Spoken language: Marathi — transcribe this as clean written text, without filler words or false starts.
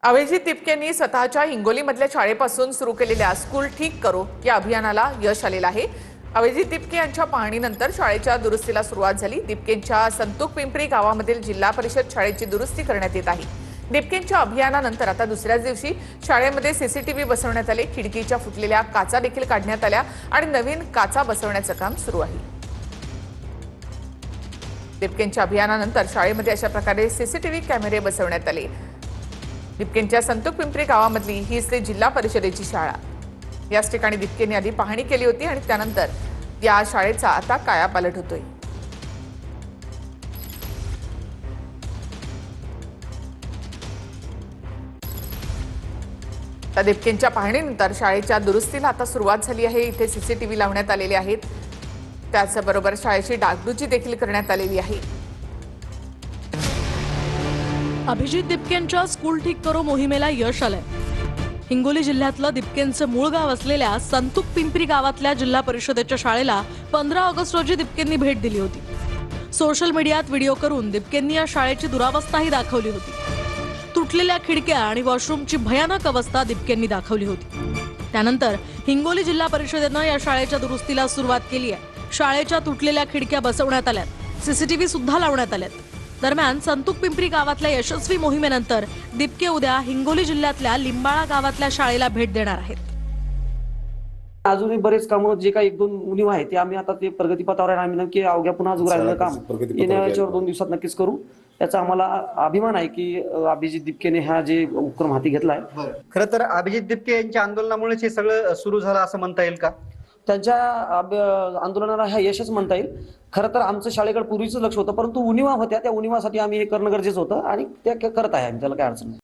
अभिजित तिपकेंनी स्वतःच्या हिंगोलीमधल्या शाळेपासून सुरू केलेल्या स्कूल ठीक करो या अभियानाला यश आलेलं आहे। अभिजित तिपके यांच्या पाहणीनंतर शाळेच्या दुरुस्तीला सुरुवात झाली। तिपकेंच्या संतूक पिंपरी गावामधील जिल्हा परिषद शाळेची दुरुस्ती करण्यात येत आहे। तिपकेंच्या अभियानानंतर आता दुसऱ्याच दिवशी शाळेमध्ये सीसीटीव्ही बसवण्यात आले, खिडकीच्या फुटलेल्या काचा देखील काढण्यात आल्या आणि नवीन काचा बसवण्याचं काम सुरू आहे। तिपकेंच्या अभियानानंतर शाळेमध्ये अशा प्रकारे सीसीटीव्ही कॅमेरे बसवण्यात आले। तिपकेंच्या संतूक पिंपरी गावामधली ही असली जिल्हा परिषदेची शाळा। याच ठिकाणी तिपकेंनी आधी पाहणी केली होती आणि त्यानंतर या शाळेचा आता कायापालट होतोय। तिपकेंच्या पाहणीनंतर शाळेच्या दुरुस्तीला आता सुरुवात झाली आहे। इथे सीसीटीव्ही लावण्यात आलेले आहेत, त्याचबरोबर शाळेची डागडुजी देखील करण्यात आलेली आहे। अभिजित तिपकेंच्या स्कूल ठीक करो मोहिमेला यश आलंय। हिंगोली जिल्ह्यातलं तिपकेंचं मूळ गाव असलेल्या संतूक पिंपरी गावातल्या जिल्हा परिषदेच्या शाळेला 15 ऑगस्ट रोजी तिपकेंनी भेट दिली होती। सोशल मीडियात व्हिडिओ करून तिपकेंनी या शाळेची दुरावस्थाही दाखवली होती। तुटलेल्या खिडक्या आणि वॉशरूमची भयानक अवस्था तिपकेंनी दाखवली होती। त्यानंतर हिंगोली जिल्हा परिषदेनं या शाळेच्या दुरुस्तीला सुरुवात केली आहे। शाळेच्या तुटलेल्या खिडक्या बसवण्यात आल्यात, सीसीटीव्ही सुद्धा लावण्यात आल्यात। दरम्यान संतूक पिंपरी गावातल्या यशस्वी मोहिमेनंतर तिपके उद्या हिंगोली जिल्ह्यातल्या लिंबाळा गावातल्या शाळेला भेट देणार आहेत। अजूनही बरेच कामं जे काही 1-2 उणीवा आहेत ते आम्ही आता ते प्रगतीपथावर आहे। आम्ही नक्की अवघ्या पुन्हा अजून राहिलेलं काम येण्याच्या 2 दिवसात नक्कीच करू। याचा आम्हाला अभिमान आहे की अभिजित तिपकेने हा जे उपक्रम हाती घेतलाय। खरं तर अभिजित तिपके यांच्या आंदोलनामुळे हे सगळं सुरू झालं असं म्हणता येईल का? त्यांच्या आंदोलनाला हा यशच म्हणता येईल। खरं तर आमचं शाळेकडे पूर्वीच लक्ष होतं, परंतु उणीवा होत्या, त्या उणीवासाठी आम्ही हे करणं गरजेचं होतं आणि ते करत आहे आम्ही, त्याला काय अडचण नाही।